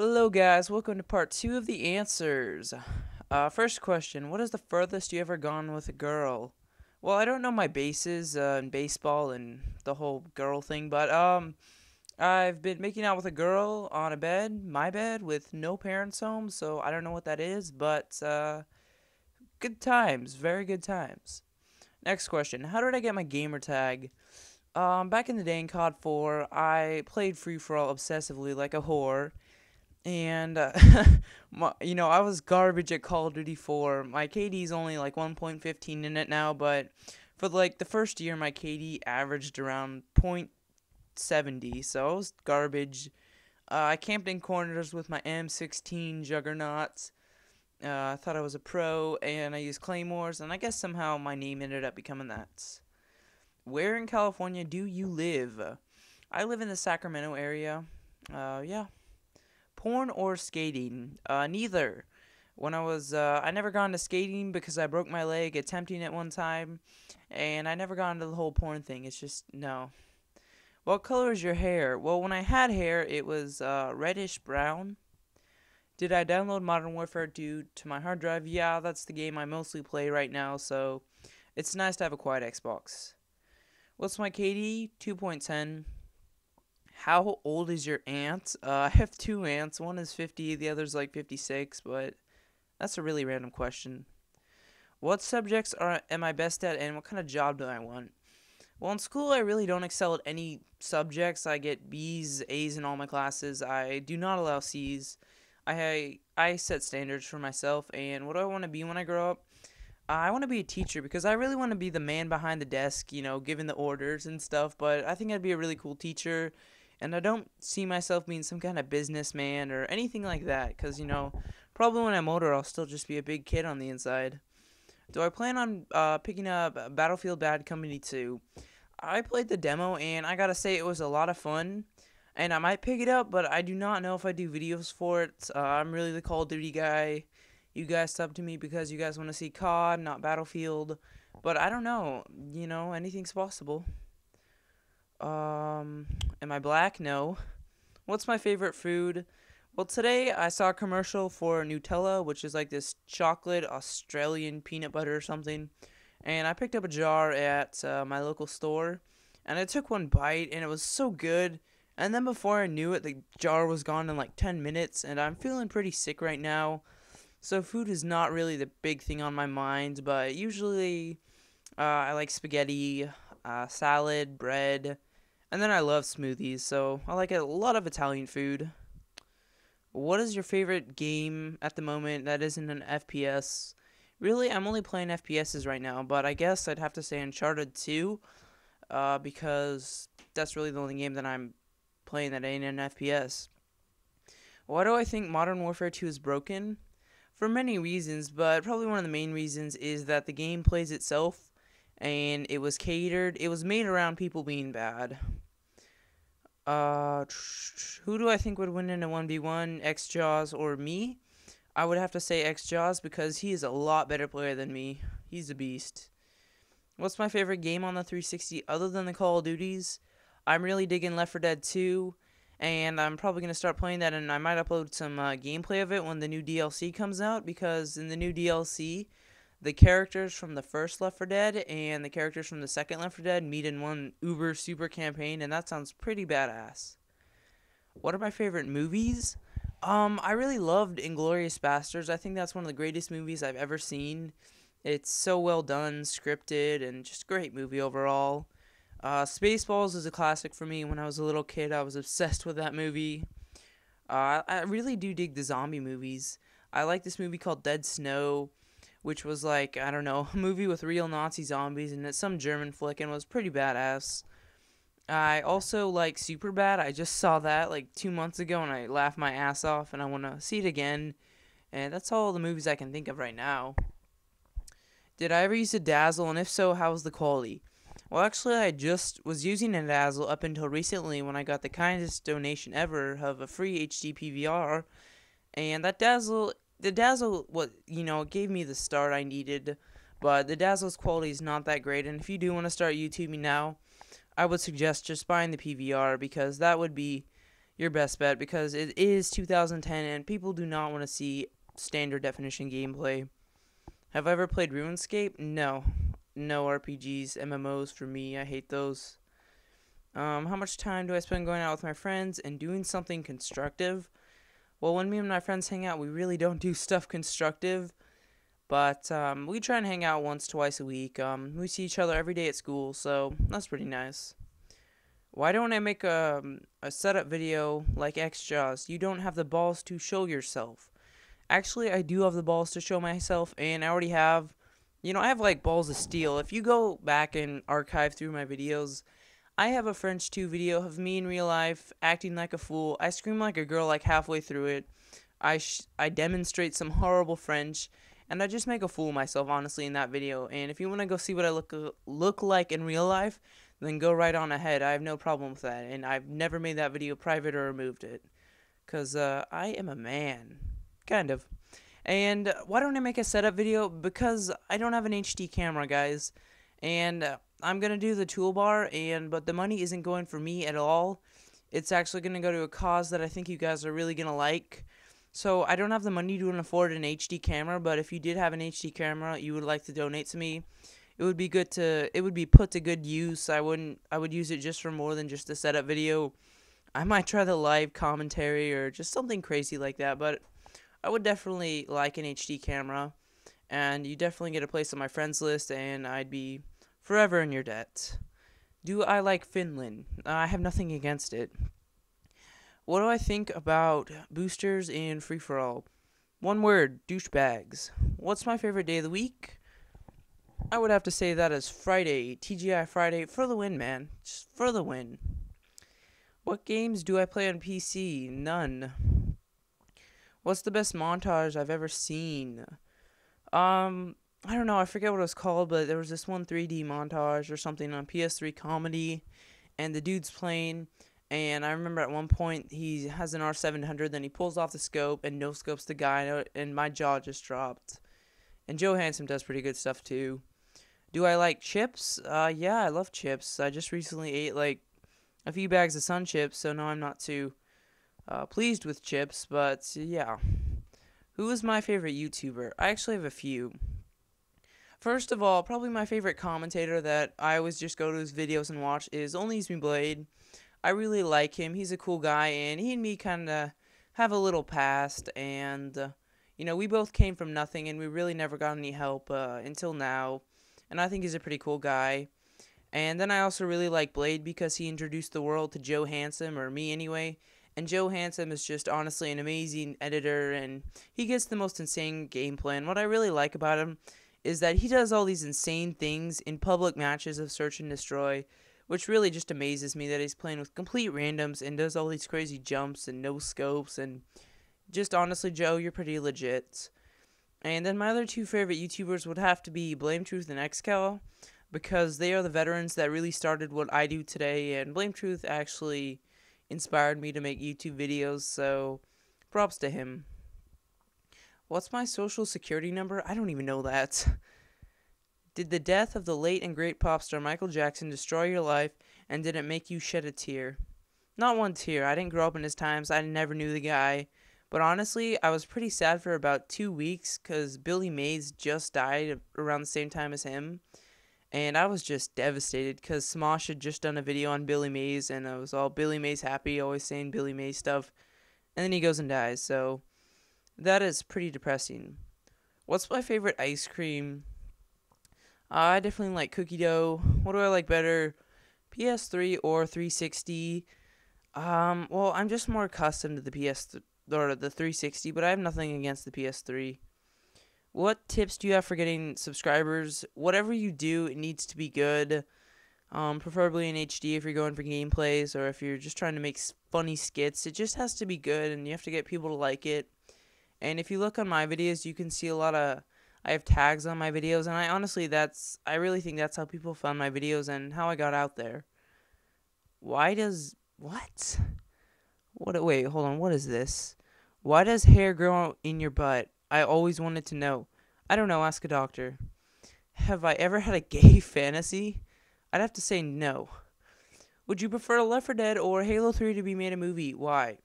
Hello, guys. Welcome to part 2 of the answers. First question: what is the furthest you ever gone with a girl? Well, I don't know my bases in baseball and the whole girl thing, but I've been making out with a girl on a bed, my bed, with no parents home, so I don't know what that is, but good times, very good times. Next question: how did I get my gamer tag? Back in the day in COD 4, I played free for all obsessively like a whore. And I was garbage at Call of Duty 4. My KD's only like 1.15 in it now, but for like the first year, my KD averaged around .70, so I was garbage. I camped in corners with my M16 Juggernauts. I thought I was a pro, and I used claymores, and I guess somehow my name ended up becoming that. Where in California do you live? I live in the Sacramento area. Yeah. Porn or skating? Neither. I never got into skating because I broke my leg attempting it one time, and I never got into the whole porn thing. It's just, no. What color is your hair? Well, when I had hair, it was reddish brown. Did I download Modern Warfare 2 to my hard drive? Yeah, that's the game I mostly play right now, so it's nice to have a quiet Xbox. What's my KD? 2.10. How old is your aunt? I have two aunts. One is 50, the other's like 56, but that's a really random question. What subjects am I best at, and what kind of job do I want? Well, in school, I really don't excel at any subjects. I get B's, A's in all my classes. I do not allow C's. I set standards for myself, and what do I want to be when I grow up? I want to be a teacher because I really want to be the man behind the desk, giving the orders and stuff, but I think I'd be a really cool teacher, and I don't see myself being some kind of businessman or anything like that because, probably when I'm older, I'll still just be a big kid on the inside. Do I plan on picking up Battlefield Bad Company 2? I played the demo, and I gotta say it was a lot of fun, and I might pick it up, but I do not know if I do videos for it. I'm really the Call of Duty guy. You guys sub to me because you guys want to see COD, not Battlefield. But I don't know. Anything's possible. Am I black? No. What's my favorite food? Well, today I saw a commercial for Nutella, which is like this chocolate Australian peanut butter or something. And I picked up a jar at my local store. And I took one bite, and it was so good. And then before I knew it, the jar was gone in like 10 minutes. And I'm feeling pretty sick right now. So food is not really the big thing on my mind, but usually I like spaghetti, salad, bread, and then I love smoothies, so I like a lot of Italian food. What is your favorite game at the moment that isn't an FPS? Really, I'm only playing FPSs right now, but I guess I'd have to say Uncharted 2, because that's really the only game that I'm playing that ain't an FPS. Why do I think Modern Warfare 2 is broken? For many reasons, but probably one of the main reasons is that the game plays itself, and it was made around people being bad. Who do I think would win in a 1v1, X-Jaws or me? I would have to say X-Jaws because he is a lot better player than me. He's a beast. What's my favorite game on the 360 other than the Call of Duties? I'm really digging Left 4 Dead 2, and I'm probably going to start playing that, and I might upload some gameplay of it when the new DLC comes out, because in the new DLC, the characters from the first Left 4 Dead and the characters from the second Left 4 Dead meet in one uber super campaign, and that sounds pretty badass. What are my favorite movies? I really loved Inglourious Basterds. I think that's one of the greatest movies I've ever seen. It's so well done, scripted, and just great movie overall. Spaceballs is a classic for me. When I was a little kid, I was obsessed with that movie. I really do dig the zombie movies. I like this movie called Dead Snow, which was like, I don't know, a movie with real Nazi zombies, and it's some German flick, and was pretty badass. I also like Superbad. I just saw that like 2 months ago, and I laughed my ass off, and I want to see it again. And that's all the movies I can think of right now. Did I ever use a Dazzle, and if so, how was the quality? Well, actually, I just was using a Dazzle up until recently when I got the kindest donation ever of a free HD PVR, and the Dazzle, it gave me the start I needed, but the Dazzle's quality is not that great, and if you do want to start YouTubing now, I would suggest just buying the PVR, because that would be, your best bet because it is 2010 and people do not want to see standard definition gameplay. Have I ever played RuneScape? No. No RPGs, MMOs for me. I hate those. How much time do I spend going out with my friends and doing something constructive? Well, when me and my friends hang out, we really don't do stuff constructive. But we try and hang out once, twice a week. We see each other every day at school, so that's pretty nice. Why don't I make a setup video like XJaws? You don't have the balls to show yourself. Actually, I do have the balls to show myself, and I already have, I have like balls of steel. If you go back and archive through my videos, I have a French 2 video of me in real life acting like a fool. I scream like a girl like halfway through it. I demonstrate some horrible French, and I just make a fool of myself, honestly, in that video. And if you want to go see what I look like in real life, then go right on ahead. I have no problem with that, and I've never made that video private or removed it. Because I am a man. Kind of. And why don't I make a setup video? Because I don't have an HD camera, guys. And I'm going to do the toolbar, but the money isn't going for me at all. It's actually going to go to a cause that I think you guys are really going to like. So I don't have the money to afford an HD camera, but if you did have an HD camera you would like to donate to me, it would be put to good use. I would use it just for more than just a setup video. I might try the live commentary or just something crazy like that, but I would definitely like an HD camera, and you definitely get a place on my friends list, and I'd be forever in your debt. Do I like Finland? I have nothing against it. What do I think about boosters in free-for-all? One word, douchebags. What's my favorite day of the week? I would have to say that is Friday. TGI Friday for the win, man. Just for the win. What games do I play on PC? None. What's the best montage I've ever seen? I don't know. I forget what it was called, but there was this one 3D montage or something on PS3 Comedy, and the dude's playing. And I remember at one point he has an R700, then he pulls off the scope and no scopes the guy, and my jaw just dropped. And Joe Handsome does pretty good stuff too. Do I like chips? Yeah, I love chips. I just recently ate like a few bags of Sun Chips, so no, I'm not too pleased with chips. But yeah, who is my favorite YouTuber? I actually have a few. First of all, probably my favorite commentator that I always just go to his videos and watch is OnlySmeBlade. I really like him. He's a cool guy, and he and me kind of have a little past, and, we both came from nothing, and we really never got any help until now, and I think he's a pretty cool guy. And then I also really like Blade because he introduced the world to Joe Handsome, or me anyway, and Joe Handsome is just honestly an amazing editor, and he gets the most insane gameplay, and what I really like about him is that he does all these insane things in public matches of Search and Destroy, which really just amazes me that he's playing with complete randoms and does all these crazy jumps and no scopes, and just honestly, Joe, you're pretty legit. And then my other two favorite YouTubers would have to be BlameTruth and XCal, because they are the veterans that really started what I do today, and BlameTruth actually inspired me to make YouTube videos, so props to him. What's my social security number? I don't even know that. Did the death of the late and great pop star Michael Jackson destroy your life, and did it make you shed a tear? Not one tear. I didn't grow up in his times. I never knew the guy. But honestly, I was pretty sad for about 2 weeks because Billy Mays just died around the same time as him. And I was just devastated because Smosh had just done a video on Billy Mays, and I was all Billy Mays happy, always saying Billy Mays stuff. And then he goes and dies, so that is pretty depressing. What's my favorite ice cream? I definitely like cookie dough. What do I like better? PS3 or 360? Well, I'm just more accustomed to the or the 360, but I have nothing against the PS3. What tips do you have for getting subscribers? Whatever you do, it needs to be good. Preferably in HD if you're going for gameplays, or if you're just trying to make funny skits. It just has to be good, and you have to get people to like it. And if you look on my videos, you can see I have tags on my videos, and I really think that's how people found my videos and how I got out there. Wait, hold on, what is this? Why does hair grow in your butt? I always wanted to know. I don't know, ask a doctor. Have I ever had a gay fantasy? I'd have to say no. Would you prefer Left 4 Dead or Halo 3 to be made a movie? Why?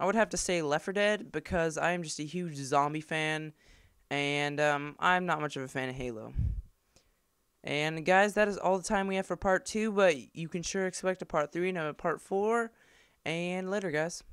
I would have to say Left 4 Dead because I am just a huge zombie fan, and I'm not much of a fan of Halo. And guys, that is all the time we have for part 2, but you can sure expect a part 3 and a part 4, and later, guys.